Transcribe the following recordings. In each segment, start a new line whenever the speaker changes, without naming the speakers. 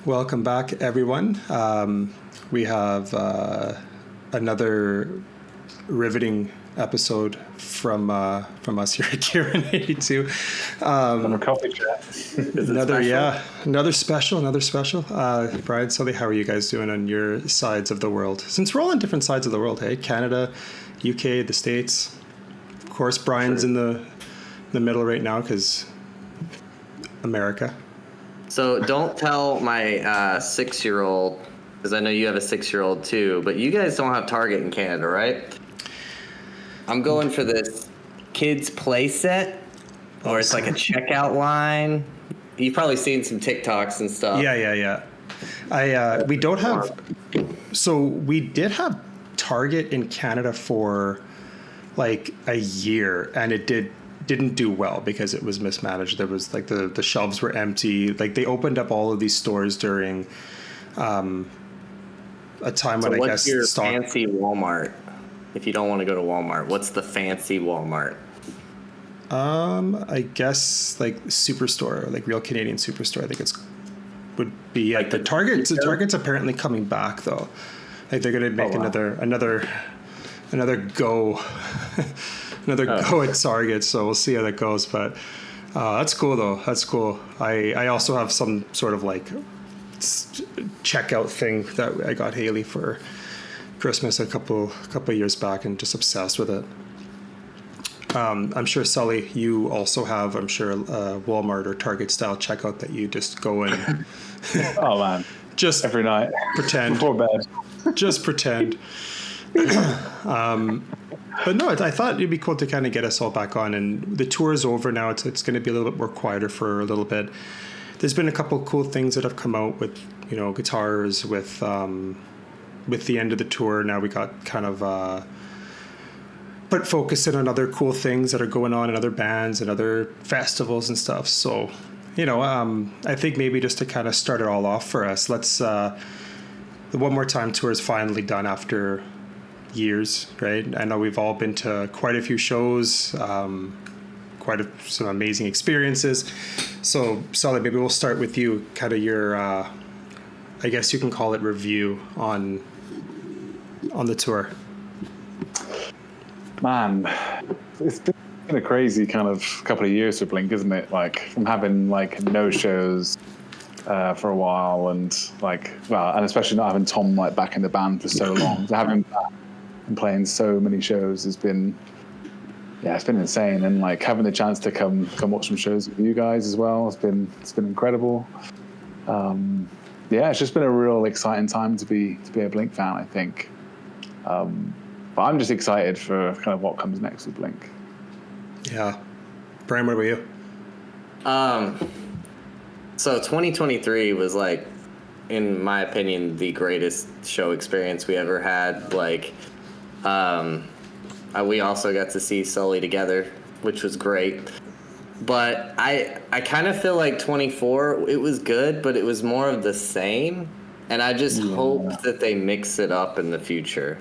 Welcome back, everyone. We have another riveting episode from us here at Blink-182.
Another coffee chat.
Another special. Brian, Sully, how are you guys doing on your sides of the world? Since we're all on different sides of the world, hey? Canada, UK, the States. Of course, Brian's in the middle right now because America.
So don't tell my 6-year-old, because I know you have a 6-year-old too, but you guys don't have Target in Canada, right? I'm going for this kids play set, or it's like a checkout line. You've probably seen some TikToks and stuff.
Yeah. We don't have. So we did have Target in Canada for like a year, and it didn't do well because it was mismanaged. There was like the shelves were empty. Like they opened up all of these stores during a time when I guess
what's your fancy Walmart? If you don't want to go to Walmart, what's the fancy Walmart?
I guess like Superstore, like Real Canadian Superstore. I think would be like the Target. The Target's apparently coming back though. Like they're gonna make another go. Go at Target, so we'll see how that goes. But that's cool, though. That's cool. I also have some sort of like checkout thing that I got Haley for Christmas a couple of years back, and just obsessed with it. I'm sure, Sully, you also have, I'm sure, Walmart or Target style checkout that you just go in.
Oh man,
just
every night,
pretend
before bed.
Just pretend. But no, I thought it'd be cool to kind of get us all back on. And the tour is over now. It's going to be a little bit more quieter for a little bit. There's been a couple of cool things that have come out with, guitars with the end of the tour. Now we got kind of put focus in on other cool things that are going on in other bands and other festivals and stuff. So, I think maybe just to kind of start it all off for us, let's the One More Time tour is finally done after years, right? I know we've all been to quite a few shows, some amazing experiences. So, Sully, maybe we'll start with you, kind of your, I guess you can call it review on the tour.
Man, it's been a crazy kind of couple of years for Blink, isn't it? Like from having like no shows for a while, and and especially not having Tom like back in the band for so long, to having and playing so many shows has been, it's been insane. And like having the chance to come watch some shows with you guys as well, it's been incredible. It's just been a real exciting time to be a Blink fan, I think. But I'm just excited for kind of what comes next with Blink.
Yeah. Brian, what about you?
So 2023 was like, in my opinion, the greatest show experience we ever had. Like, we also got to see Sully together, which was great. But I kind of feel like 24, it was good, but it was more of the same. And I just hope that they mix it up in the future.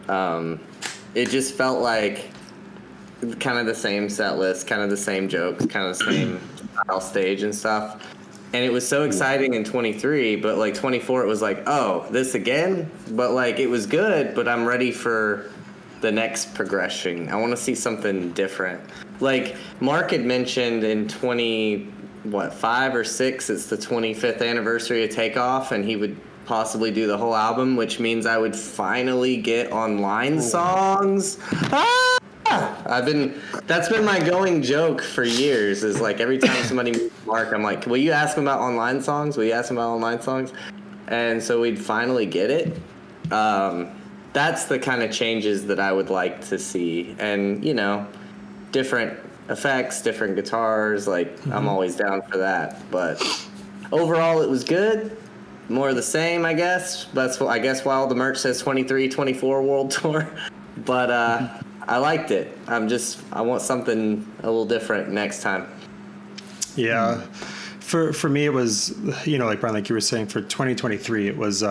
It just felt like kind of the same set list, kind of the same jokes, kind of the same style stage and stuff. And it was so exciting in 23, but like 24, it was like, oh, this again? But like, it was good, but I'm ready for the next progression. I want to see something different. Like Mark had mentioned in 5 or 6, it's the 25th anniversary of Takeoff, and he would possibly do the whole album, which means I would finally get online songs. That's been my going joke for years, is like every time somebody meets Mark, I'm like, will you ask him about online songs? And so we'd finally get it. That's the kind of changes that I would like to see. And, different effects, different guitars, I'm always down for that. But overall, it was good. More of the same, I guess. That's what, I guess, why all the merch says 23-24 World Tour. But I liked it. I want something a little different next time.
Yeah. For me, it was, like Brian, like you were saying, for 2023, it was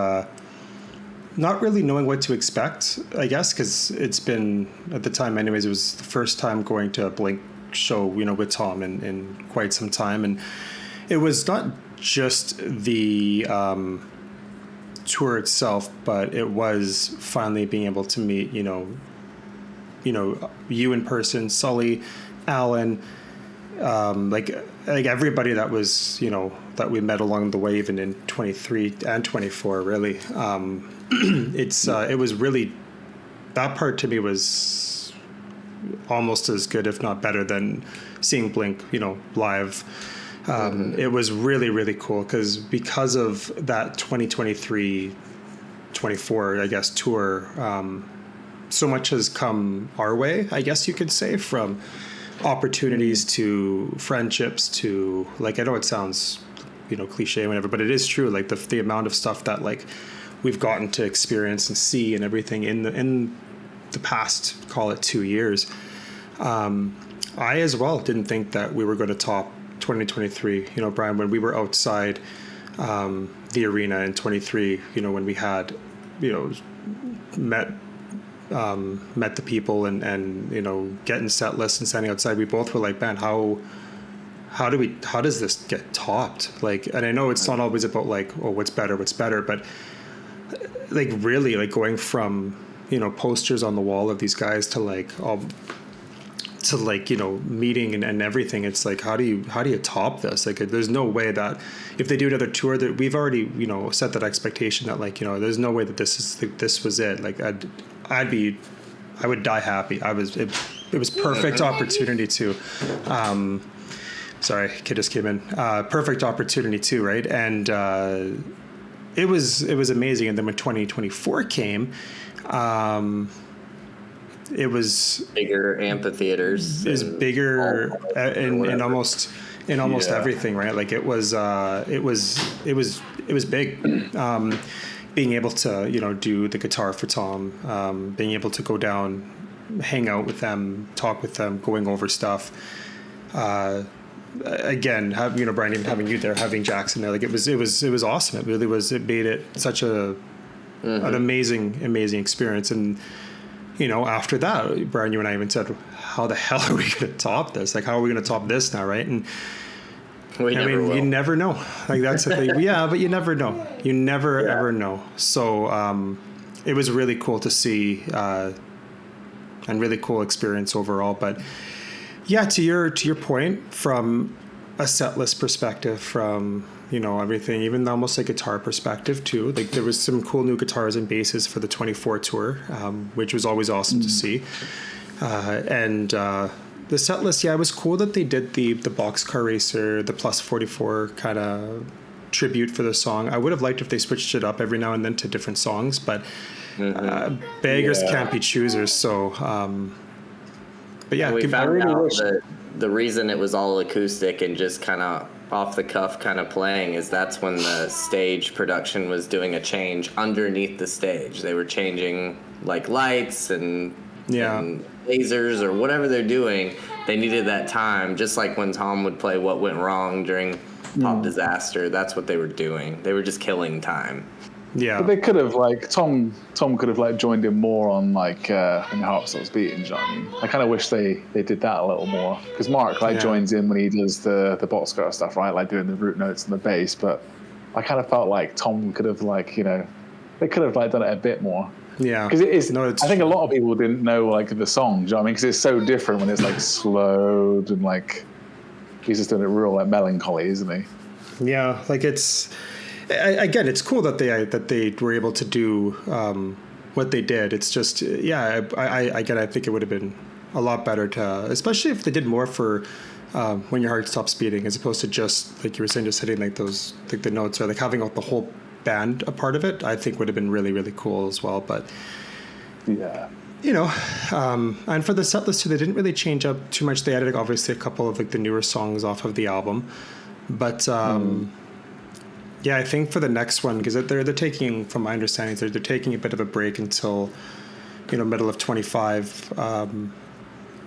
not really knowing what to expect, I guess, because it's been, at the time anyways, it was the first time going to a Blink show, with Tom in quite some time. And it was not just the tour itself, but it was finally being able to meet, you in person, Sully, Alan, like everybody that was, that we met along the way, even in 23 and 24, really. It was really, that part to me was almost as good, if not better, than seeing Blink, live. It was really, really cool because of that 2023, 24, I guess, tour. So much has come our way, I guess you could say, from opportunities to friendships to, like, I know it sounds, cliche or whatever, but it is true. Like the amount of stuff that like we've gotten to experience and see and everything in the past, call it 2 years. I as well didn't think that we were going to top 2023, Brian, when we were outside the arena in 23, when we had, met the people and getting set lists and standing outside, we both were like, man, how does this get topped? Like, and I know it's not always about like, oh, what's better, but like really like going from, posters on the wall of these guys to like, meeting and everything. It's like, how do you top this? Like, there's no way that if they do another tour, that we've already, set that expectation that like, there's no way that this was it. Like I would die happy. It was perfect opportunity to, sorry, kid just came in, perfect opportunity too. Right. And, it was amazing. And then when 2024 came, it was
bigger amphitheaters.
It was bigger in almost everything, right? Like it was big. Being able to do the guitar for Tom, being able to go down, hang out with them, talk with them, going over stuff. Again, Brian, even having you there, having Jackson there, like it was awesome. It really was. It made it such an amazing experience. And after that, Brian, you and I even said, how the hell are we going to top this? Like, how are we going to top this now, right? And you never know. Like, that's the thing. Yeah, but you never know. You never, ever know. So it was really cool to see and really cool experience overall. But yeah, to your point, from a set list perspective, from everything, even almost a guitar perspective too. Like there was some cool new guitars and basses for the 24 tour, which was always awesome to see. And the set list, it was cool that they did the Boxcar Racer, the Plus 44 kind of tribute for the song. I would have liked if they switched it up every now and then to different songs, but beggars can't be choosers. So, but yeah,
we found out that the reason it was all acoustic and just kind of off the cuff kind of playing is that's when the stage production was doing a change underneath the stage. They were changing like lights and lasers or whatever they're doing. They needed that time, just like when Tom would play What Went Wrong during Pop Disaster. That's what they were doing. They were just killing time.
Yeah,
but they could have like Tom could have like joined in more on like when your heart stops beating. Do you know what I mean? I kind of wish they did that a little more, because Mark joins in when he does the boxcar stuff, right? Like doing the root notes and the bass. But I kind of felt like Tom could have like they could have like done it a bit more.
Yeah,
because it is. I think a lot of people didn't know like the song. Do you know what I mean? Because it's so different when it's like slowed and like he's just doing it real like melancholy, isn't he?
Yeah, like it's. Again, it's cool that they were able to do what they did. It's just, I think it would have been a lot better to, especially if they did more for When Your Heart Stops Beating, as opposed to just, like you were saying, just hitting like those, like the notes, or like having the whole band a part of it. I think would have been really, really cool as well. But
yeah,
and for the set list too, they didn't really change up too much. They added obviously a couple of like the newer songs off of the album, but. Yeah, I think for the next one, because they're taking, from my understanding, they're taking a bit of a break until, middle of 25. And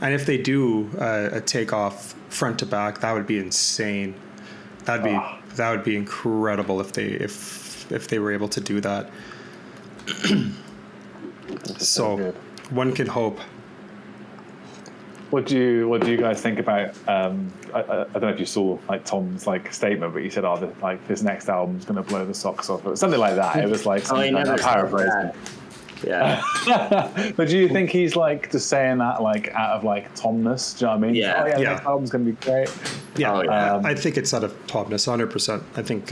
if they do a takeoff front to back, that would be insane. That would be incredible if they were able to do that. So one can hope.
What do you guys think about? I don't know if you saw like Tom's like statement, but he said, "Oh, like this next album's going to blow the socks off," or something like that. It was like some kind of paraphrasing.
Yeah.
But do you think he's like just saying that like out of like Tomness? Do you know what I mean?
Yeah.
The next album's going to be great.
Yeah,
Oh, yeah.
I think it's out of Tomness, 100%. I think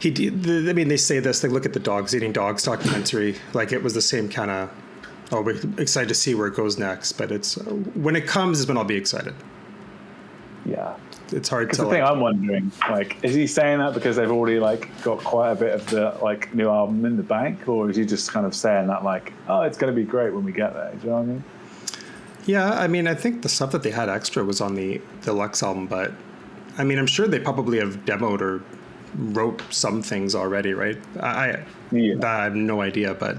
he did. I mean, they say this. They look at the dogs eating dogs documentary. Like it was the same kind of. Oh, we're excited to see where it goes next. But it's when it comes is when I'll be excited.
Yeah.
It's hard to.
Because the thing I'm wondering, like, is he saying that because they've already like got quite a bit of the like new album in the bank, or is he just kind of saying that like, oh, it's going to be great when we get there? Do you know what I mean?
Yeah, I mean, I think the stuff that they had extra was on the deluxe album, but I mean, I'm sure they probably have demoed or wrote some things already, right? I have no idea, but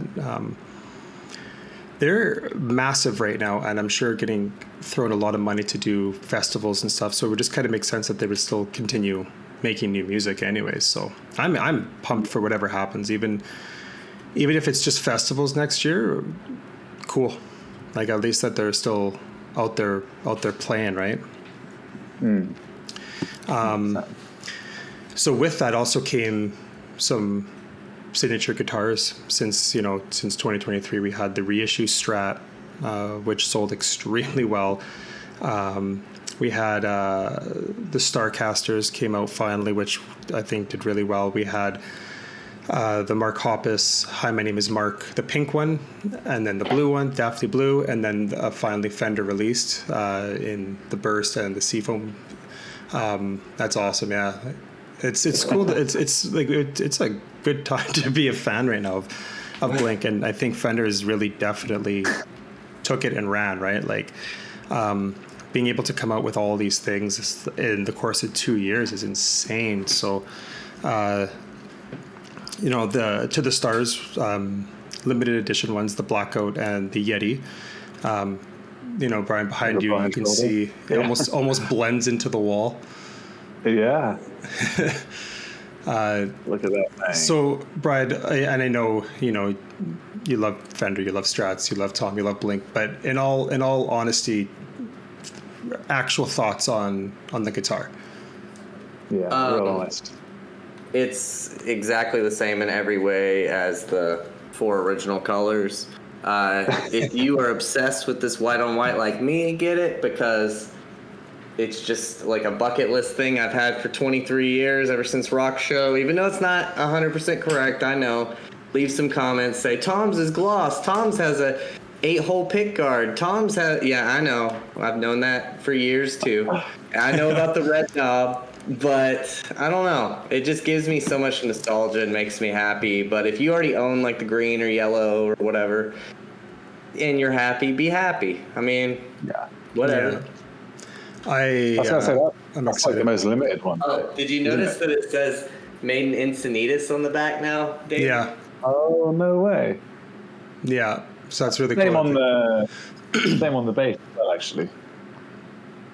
they're massive right now, and I'm sure getting thrown a lot of money to do festivals and stuff. So it would just kind of make sense that they would still continue making new music anyways. So I'm pumped for whatever happens, even if it's just festivals next year. Cool, like at least that they're still out there playing, right? So with that also came some signature guitars. Since 2023 we had the reissue Strat, which sold extremely well. We had the Starcasters came out finally, which I think did really well. We had the Mark Hoppus Hi, My Name is Mark, the pink one, and then the blue one, Daphne Blue, and then finally Fender released in the Burst and the Seafoam. That's awesome. Yeah, it's cool. It's a good time to be a fan right now of Blink, and I think Fender has really definitely took it and ran, right? Like being able to come out with all these things in the course of 2 years is insane. So the To the Stars limited edition ones, the Blackout and the Yeti. Brian, behind you, you can see it almost blends into the wall.
Yeah. Look at that thing.
So, Brian, I know, you love Fender, you love Strats, you love Tom, you love Blink, but in all honesty, actual thoughts on the guitar.
Yeah, real honest.
It's exactly the same in every way as the 4 original colors. If you are obsessed with this white on white like me, get it, because it's just like a bucket list thing I've had for 23 years, ever since Rock Show. Even though it's not 100% correct, I know. Leave some comments, say Tom's is gloss, Tom's has a 8-hole pick guard, Tom's has, yeah, I know. I've known that for years too. I know about the red knob, but I don't know. It just gives me so much nostalgia and makes me happy. But if you already own like the green or yellow or whatever, and you're happy, be happy. I mean,
yeah,
whatever.
Yeah. I was
gonna say that.
I'm
That's
excited.
like the most limited one.
Oh, did you notice that it says made in Encinitas on the back now, Dave?
Yeah.
Oh, no way.
Yeah. So that's really
Same
cool.
Same on the bass as well, actually.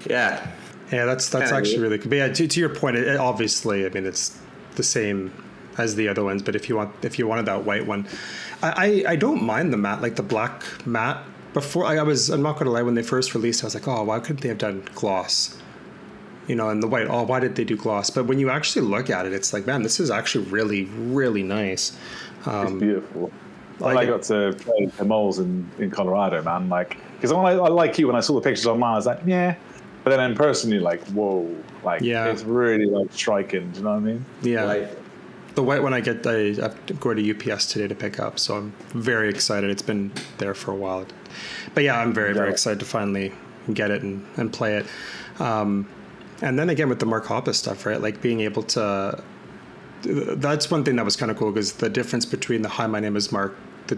Yeah.
Yeah, that's actually really cool. But yeah, to your point, it obviously, I mean, it's the same as the other ones. But if you wanted that white one, I don't mind the matte, like the black matte. Before I'm not going to lie, when they first released, I was like, oh, why couldn't they have done gloss? And the white, oh, why did they do gloss? But when you actually look at it, it's like, man, this is actually really, really nice.
It's beautiful. I got to play the moles in Colorado, man. Like, because I like you, when I saw the pictures online, I was like, yeah. But then in person, you're like, whoa. Like, it's really like striking. Do you know what I mean?
Yeah.
Like,
the white one I'm going to UPS today to pick up, so I'm very excited. It's been there for a while. But yeah, I'm very, very excited to finally get it and play it. And then again with the Mark Hoppus stuff, right? Like being able to... That's one thing that was kind of cool, because the difference between the Hi, My Name is Mark, the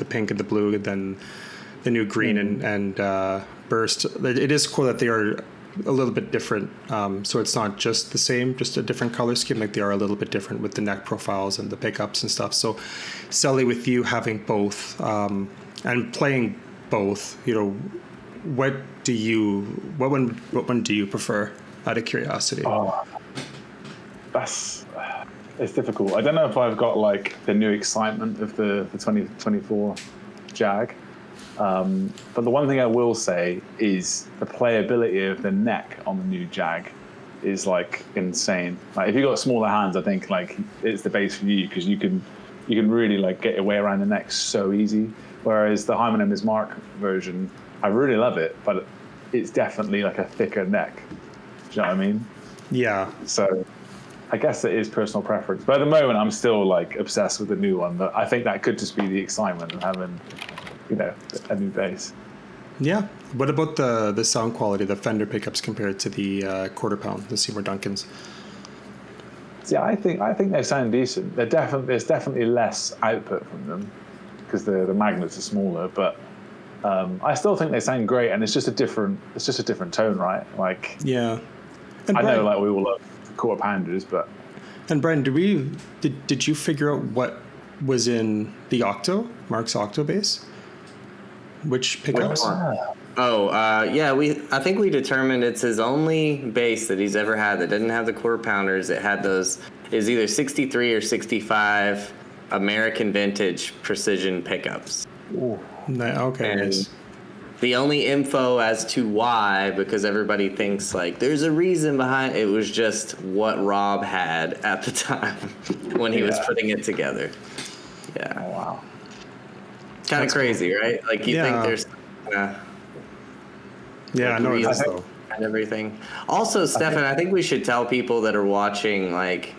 pink and the blue, and then the new green and Burst. It is cool that they are a little bit different. So it's not just the same, just a different color scheme. Like they are a little bit different with the neck profiles and the pickups and stuff. So Sully, with you having both and playing both, what one do you prefer, out of curiosity?
Oh, it's difficult. I don't know if I've got like the new excitement of the 2024 Jag. But the one thing I will say is the playability of the neck on the new Jag is like insane. Like if you've got smaller hands, I think like it's the bass for you because you can really like get your way around the neck so easy. Whereas the Hyman and Bismarck version, I really love it, but it's definitely like a thicker neck. Do you know what I mean?
Yeah.
So I guess it is personal preference. But at the moment, I'm still like obsessed with the new one. But I think that could just be the excitement of having, a new bass.
Yeah. What about the sound quality, the Fender pickups compared to the quarter pound, the Seymour Duncans?
Yeah, I think they sound decent. There's definitely less output from them because the magnets are smaller. But I still think they sound great, and it's just a different tone, right? Like
yeah. And
I
Brian,
know like we all love quarter pounders, but
and Brian, did you figure out what was in the Octo, Mark's Octo bass? Which pickups?
I think we determined it's his only bass that he's ever had that didn't have the quarter pounders. It had those. It was either 63 or 65 American vintage precision pickups.
ooh,
Okay.
And
Nice.
the only info as to why, because everybody thinks like there's a reason behind it, was just what Rob had at the time when he was putting it together. Yeah.
oh, wow.
Kind of crazy, right? Like you think there's
Yeah, no, it is though.
and everything. Also, Stefan, I think we should tell people that are watching, like,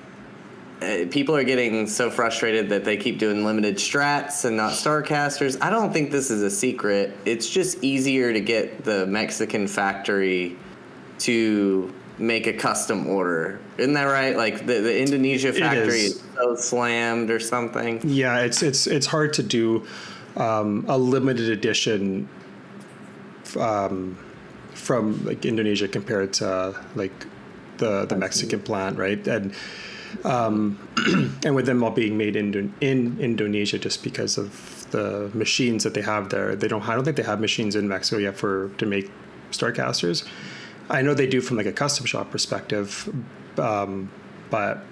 people are getting so frustrated that they keep doing limited strats and not Starcasters. I don't think this is a secret. It's just easier to get the Mexican factory to make a custom order. Isn't that right? Like the Indonesia factory is so slammed or something.
Yeah, it's hard to do a limited edition from like Indonesia compared to like the Mexican plant, right? And and with them all being made in Indonesia, just because of the machines that they have there, I don't think they have machines in Mexico yet to make Starcasters. I know they do from like a custom shop perspective, but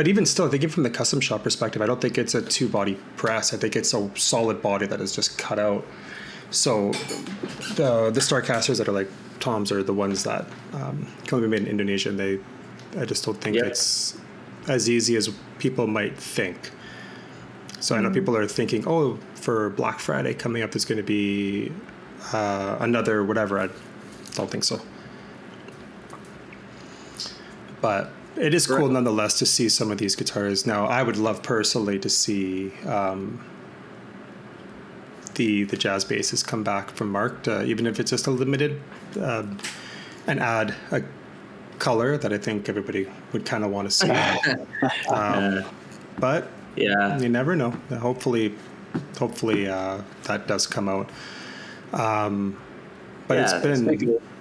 even still, thinking from the custom shop perspective, I don't think it's a 2-body press. I think it's a solid body that is just cut out. So the Starcasters that are like Tom's are the ones that can only be made in Indonesia, and I just don't think it's as easy as people might think. So I know people are thinking, oh, for Black Friday coming up, there's going to be another whatever. I don't think so. But it is cool nonetheless to see some of these guitars. Now, I would love personally to see the jazz basses come back from Mark, even if it's just a limited, and add a color that I think everybody would kind of want to see. But you never know. Hopefully that does come out. But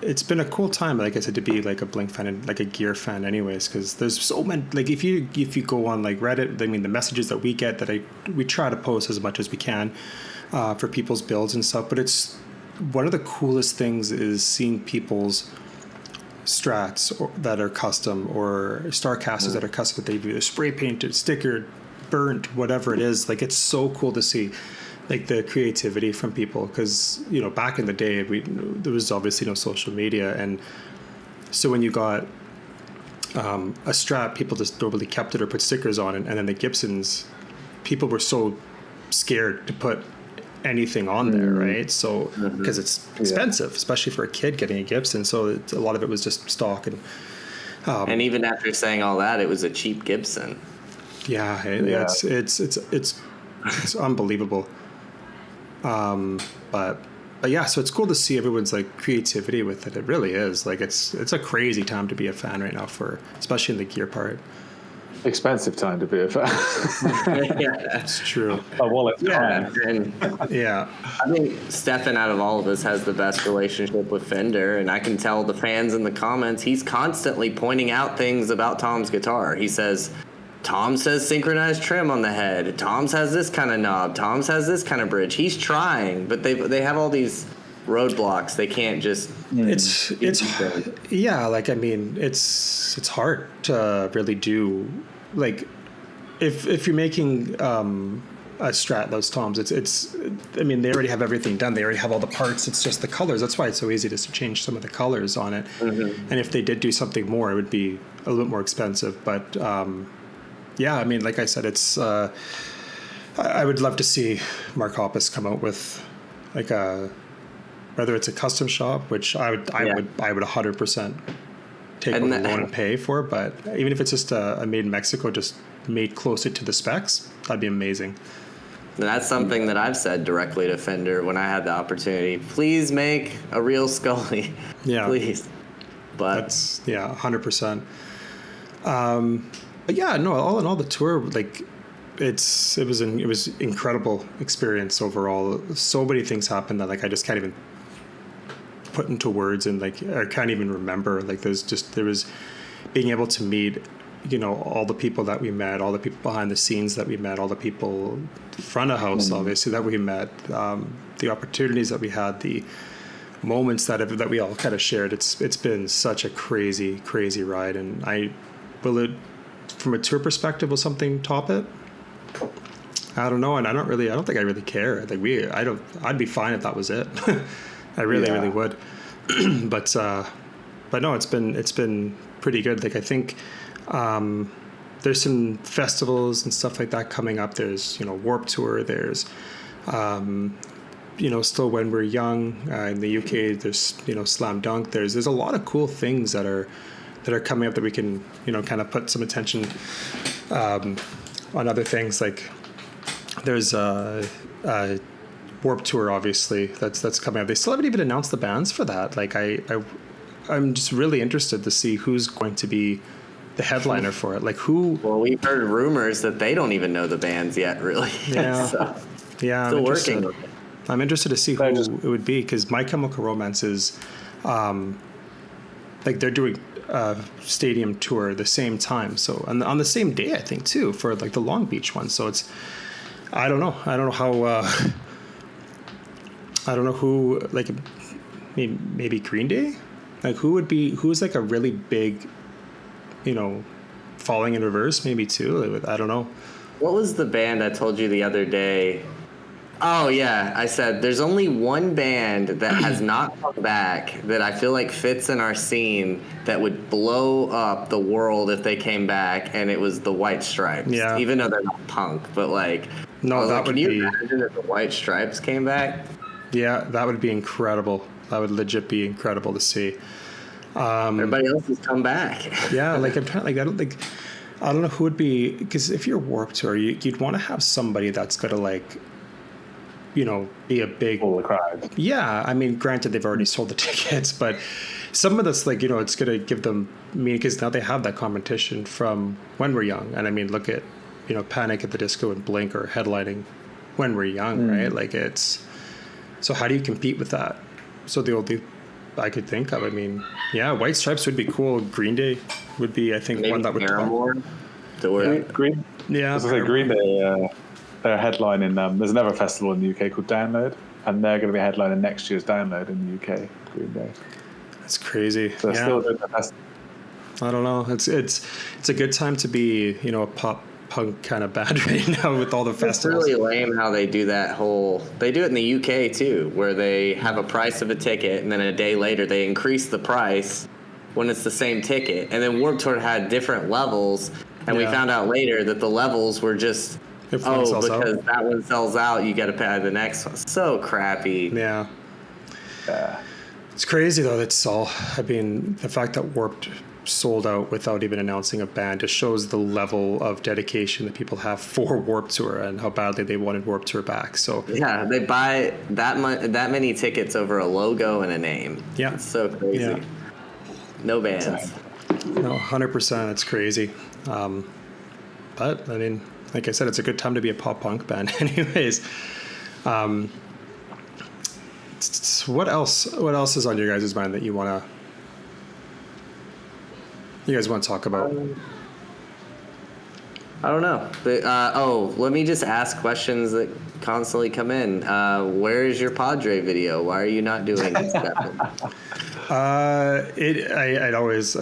it's been a cool time, like I said, to be like a Blink fan and like a gear fan anyways, because there's so many, like if you go on like Reddit, I mean the messages that we get that we try to post as much as we can for people's builds and stuff, but it's one of the coolest things is seeing people's strats that are custom or Starcasters that are custom, that they've either spray painted, stickered, burnt, whatever it is. Like it's so cool to see like the creativity from people, because back in the day there was obviously no social media, and so when you got a Strat, people just normally kept it or put stickers on it, and then the Gibsons, people were so scared to put anything on there, right? So because it's expensive, especially for a kid getting a Gibson, so a lot of it was just stock, and even after saying all that, it was a cheap Gibson. It's unbelievable. But yeah, so it's cool to see everyone's like creativity with it. It really is like it's a crazy time to be a fan right now, especially in the gear part.
Expensive time to be a fan.
It's true.
A wallet time.
I think Stefan, out of all of us, has the best relationship with Fender, and I can tell the fans in the comments, he's constantly pointing out things about Tom's guitar. He says, Tom's has synchronized trim on the head. Tom's has this kind of knob. Tom's has this kind of bridge. He's trying, but they have all these roadblocks. They can't just. It's
like I mean, it's hard to really do like if you're making Strat, those toms. It's. I mean, they already have everything done. They already have all the parts. It's just the colors. That's why it's so easy just to change some of the colors on it. And if they did do something more, it would be a little bit more expensive. But yeah, I mean, like I said, it's. I would love to see Mark Hoppus come out with like whether it's a custom shop, which I would 100% take over the loan and pay for. But even if it's just a made in Mexico, just made closer to the specs, that'd be amazing.
And that's something that I've said directly to Fender when I had the opportunity. Please make a real Scully.
Yeah,
please. But
that's 100%. But yeah, no. All in all, the tour, like, it was incredible experience overall. So many things happened that like I just can't even put into words, and like I can't even remember. Like there was being able to meet, you know, all the people that we met, all the people behind the scenes that we met, all the people front of house, obviously, that we met, the opportunities that we had, the moments that we all kind of shared. It's been such a crazy ride, and will it, from a tour perspective, will something top it? I don't know, and I don't think I really care. Like I'd be fine if that was it. I really would. but no, it's been pretty good. Like I think there's some festivals and stuff like that coming up. There's, you know, Warped Tour. There's you know, still When We're Young in the UK. There's, you know, Slam Dunk. There's a lot of cool things that are coming up that we can, you know, kind of put some attention on other things. Like there's Warped Tour, obviously, that's coming up. They still haven't even announced the bands for that. Like I'm just really interested to see who's going to be the headliner for it. Like who?
Well, we've heard rumors that they don't even know the bands yet, really.
Yeah.
So,
yeah.
Still working.
I'm interested to see who it would be, because My Chemical Romance is, like they're doing a stadium tour the same time. So on the same day, I think too, for like the Long Beach one. So it's, I don't know how. I don't know who, like maybe Green Day, like who's like a really big, you know, Falling in Reverse maybe too. I don't know.
What was the band I told you the other day? Oh yeah, I said there's only one band that has not come back that I feel like fits in our scene that would blow up the world if they came back, and it was the White Stripes.
Yeah.
Even though they're not punk, but like,
no, that would be.
Can you imagine if the White Stripes came back?
Yeah, that would be incredible. That would legit be incredible to see.
Everybody else has come back.
Yeah, like I'm trying. Like I don't know who would be, because if you're Warped Tour, you'd want to have somebody that's gonna, like, you know, be a big.
Pull the crowd.
Yeah, I mean, granted they've already sold the tickets, but some of this, like, you know, it's gonna give them meaning, because now they have that competition from When We're Young, and I mean, look at, you know, Panic at the Disco and Blink are headlining When We're Young, right? Like it's. So how do you compete with that? So the only I could think of, I mean, yeah, White Stripes would be cool. Green Day would be, I think, maybe one that would.
Paramore.
Green.
Yeah.
As I say, Green Day. They're headlining. There's another festival in the UK called Download, and they're going to be headlining next year's Download in the UK. Green Day.
That's crazy.
So they're still doing the festival.
I don't know. It's a good time to be, you know, a pop punk kind of band right now with all the festivals.
It's really lame how they do that whole. They do it in the UK too, where they have a price of a ticket, and then a day later they increase the price when it's the same ticket. And then Warped Tour had different levels, and we found out later that the levels were just because that one sells out, you got to pay the next one. So crappy.
Yeah. It's crazy though. That's all. I mean, the fact that Warped sold out without even announcing a band just shows the level of dedication that people have for Warped Tour and how badly they wanted Warped Tour back. So yeah,
they buy that many tickets over a logo and a name.
Yeah,
it's so crazy. Yeah. No bands.
No, 100%. It's crazy. But I mean, like I said, it's a good time to be a pop punk band, anyways. What else is on your guys' mind that you guys want to talk about?
I don't know. But, let me just ask questions that constantly come in. Where is your Padre video? Why are you not doing that?
I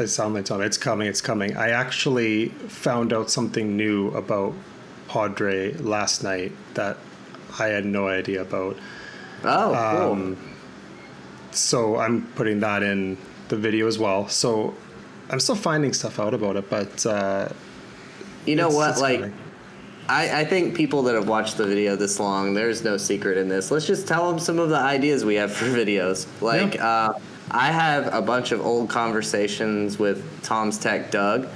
sound like Tom. It's coming. I actually found out something new about Padre last night that I had no idea about.
Oh, cool.
So I'm putting that in the video as well. So I'm still finding stuff out about it, but
You know what? Like,
funny.
I think people that have watched the video this long, there's no secret in this. Let's just tell them some of the ideas we have for videos. Like, I have a bunch of old conversations with Tom's Tech Doug,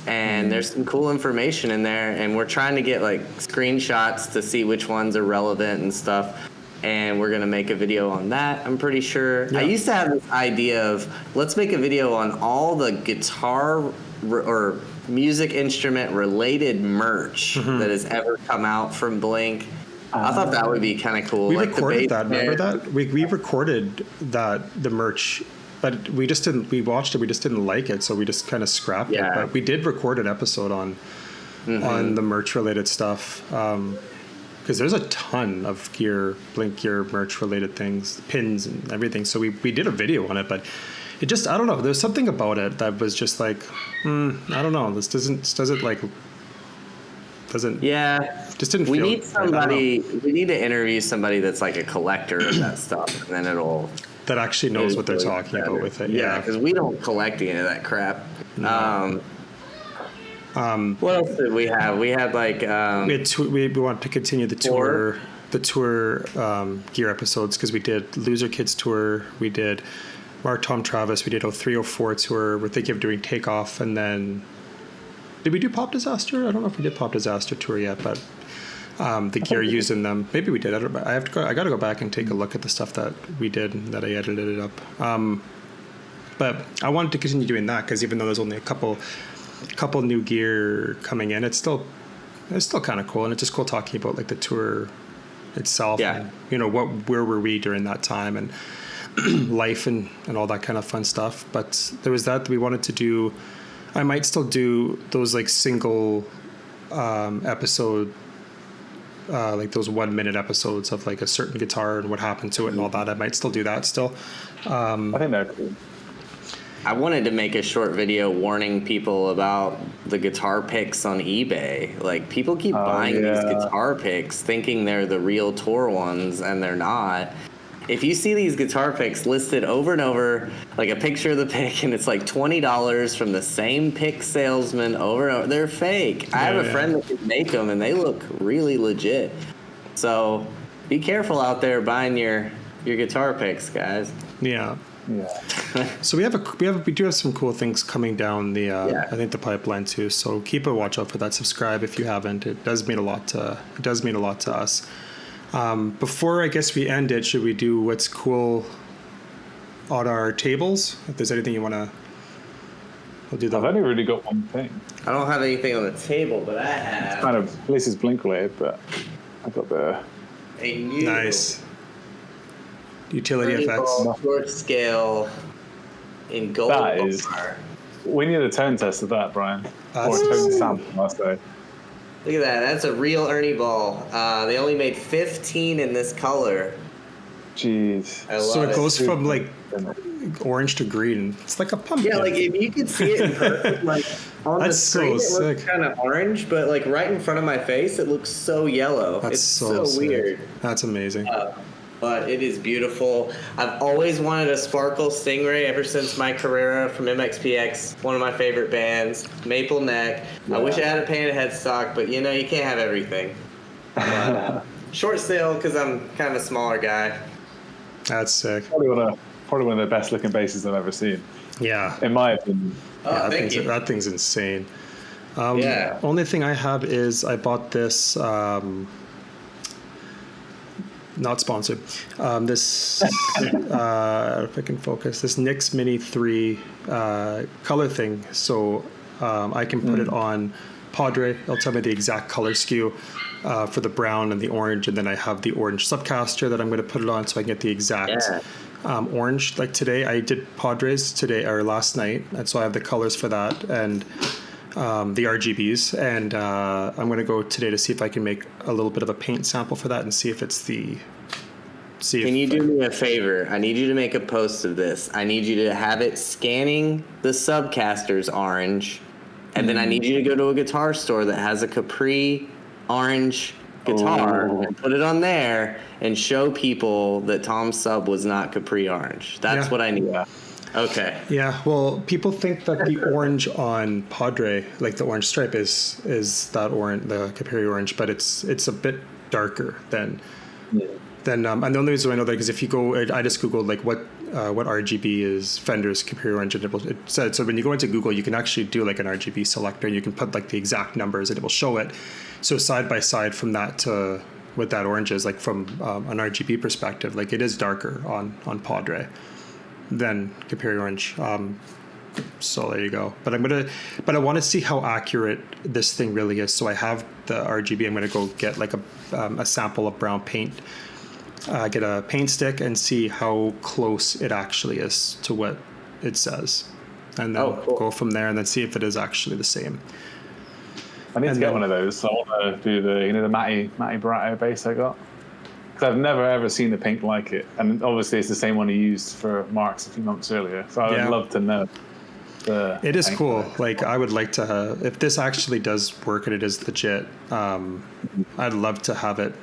and there's some cool information in there, and we're trying to get like screenshots to see which ones are relevant and stuff. And we're going to make a video on that, I'm pretty sure.
Yeah.
I used to have this idea of, let's make a video on all the guitar or music instrument related merch that has ever come out from Blink. I thought that would be kind of cool.
We
like
recorded
the
that. Remember that? We recorded the merch, but we just didn't. We watched it. We just didn't like it, so we just kind of scrapped it. But we did record an episode on the merch related stuff. Because there's a ton of Blink gear merch related things, pins and everything. So we did a video on it, but it just, I don't know. There's something about it that was just like, I don't know. This doesn't just didn't
we
feel
need somebody, we need to interview somebody that's like a collector of that stuff, and then
that actually knows what they're talking about with it.
Yeah, because we don't collect any of that crap. What else did we have? We had like
we want to continue the tour gear episodes, because we did Loser Kids tour, we did Mark, Tom, Travis, we did 0304 tour. We're thinking of doing Takeoff, and then did we do Pop Disaster? I don't know if we did Pop Disaster tour yet, but the gear used in them, maybe we did. I got to go back and take a look at the stuff that we did and that I edited it up. But I wanted to continue doing that, because even though there's only a couple new gear coming in, it's still kind of cool, and it's just cool talking about like the tour itself. And, where were we during that time, and life and all that kind of fun stuff. But there was that we wanted to do. I might still do those like single episode, like those 1 minute episodes of like a certain guitar and what happened to it and all that. I might still do that still.
I think that's cool.
I wanted to make a short video warning people about the guitar picks on eBay. Like, people keep buying these guitar picks thinking they're the real tour ones, and they're not. If you see these guitar picks listed over and over, like a picture of the pick, and it's like $20 from the same pick salesman over and over, they're fake. I have a friend that can make them, and they look really legit. So be careful out there buying your guitar picks, guys.
Yeah.
Yeah.
So we do have some cool things coming down the I think the pipeline too. So keep a watch out for that. Subscribe if you haven't. It does mean a lot to us. Before I guess we end it, should we do what's cool on our tables? If there's anything you want to, we'll do that.
I've only really got one thing.
I don't have anything on the table, but I have
It's kind of, this is Blink related, but I got the
a new
nice utility
Ernie
effects.
Ball short scale in gold.
That is. We need a tone test of that, Brian. Or a tone sample, I say.
Look at that. That's a real Ernie Ball. They only made 15 in this color.
Jeez.
I love
So it goes from like orange to green. It's like a pumpkin.
Yeah, like if you could see it in person, like on the
That's
screen,
so
it looks
sick.
kind of orange, but like right in front of my face, it looks so yellow.
That's
it's
so sick.
weird.
That's amazing.
But it is beautiful. I've always wanted a Sparkle Stingray ever since my Carrera from MXPX, one of my favorite bands, Maple Neck. I wish I had a painted headstock, but you can't have everything. But, short sale because I'm kind of a smaller guy.
That's sick.
Probably one of the best looking basses I've ever seen.
Yeah.
In my opinion.
Oh, thank you.
That thing's insane.
Yeah.
Only thing I have is I bought this. Not sponsored. This, if I can focus, this NYX Mini 3 color thing. So I can put it on Padre. It'll tell me the exact color skew for the brown and the orange. And then I have the orange subcaster that I'm going to put it on so I can get the exact orange. Like today, I did Padres today or last night. And so I have the colors for that and the RGBs. And I'm going to go today to see if I can make a little bit of a paint sample for that and see if it's the...
Can you do me a favor? I need you to make a post of this. I need you to have it scanning the subcaster's orange. And then I need you to go to a guitar store that has a Capri orange guitar and put it on there and show people that Tom's sub was not Capri Orange. That's what I need.
Yeah.
Okay.
Yeah, well, people think that the orange on Padre, like the orange stripe, is that orange, the Capri Orange, but it's a bit darker than. And the only reason I know that because if you go, I just googled like what RGB is Fender's Capri Orange, and it said so when you go into Google, you can actually do like an RGB selector, and you can put like the exact numbers, and it will show it. So side by side from that to what that orange is, like from an RGB perspective, like it is darker on Padre than Capri Orange. So there you go. But I want to see how accurate this thing really is. So I have the RGB. I'm gonna go get like a sample of brown paint. Get a paint stick and see how close it actually is to what it says, and then go from there and then see if it is actually the same.
I need to get one of those. I want to do the Matty Barato bass I got, because I've never ever seen a pink like it, and obviously it's the same one he used for Mark's a few months earlier. So I would love to know.
It is cool. Like I would like to if this actually does work and it is legit. I'd love to have it.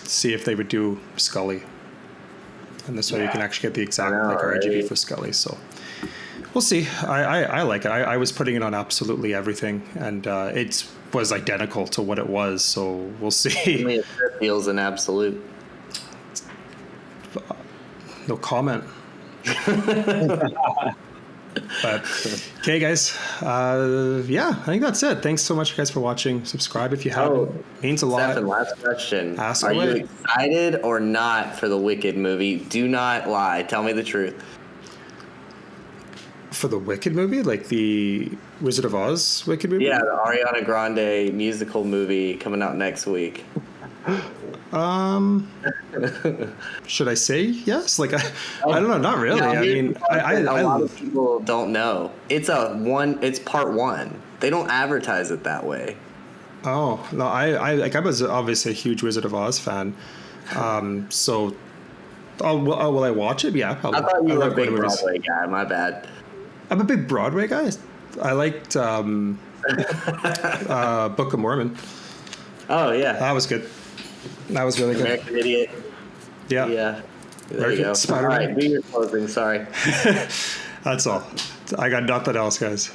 See if they would do Scully, and this way you can actually get the exact RGB for Scully. So we'll see. I like it. I was putting it on absolutely everything, and it was identical to what it was. So we'll see.
It feels an absolute.
No comment. But okay, guys. I think that's it. Thanks so much, guys, for watching. Subscribe if you haven't. Means a lot.
Stefan, last question.
Ask
Are
away.
you excited or not for the Wicked movie? Do not lie. Tell me the truth.
For the Wicked movie, like the Wizard of Oz Wicked movie?
Yeah, the Ariana Grande musical movie coming out next week.
Should I say yes? Like I don't know, not really.
Yeah,
I mean,
a lot of people don't know. It's part one. They don't advertise it that way.
Oh no, I was obviously a huge Wizard of Oz fan. So, will I watch it? Yeah,
I thought you were a big Broadway guy. My bad.
I'm a big Broadway guy. I liked Book of Mormon.
Oh yeah,
that was good. That was really
American
good.
Idiot.
Yeah.
Yeah. There you go.
Spider-Man.
All right, do your closing. Sorry.
That's all. I got nothing else, guys.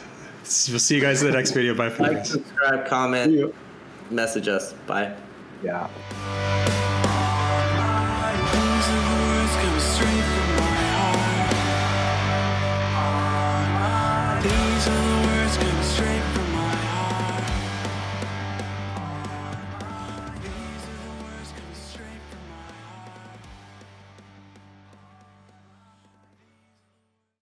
We'll see you guys in the next video. Bye for now.
Like, subscribe, comment, message us. Bye.
Yeah.
These are the words coming straight from my heart. These are the words coming straight from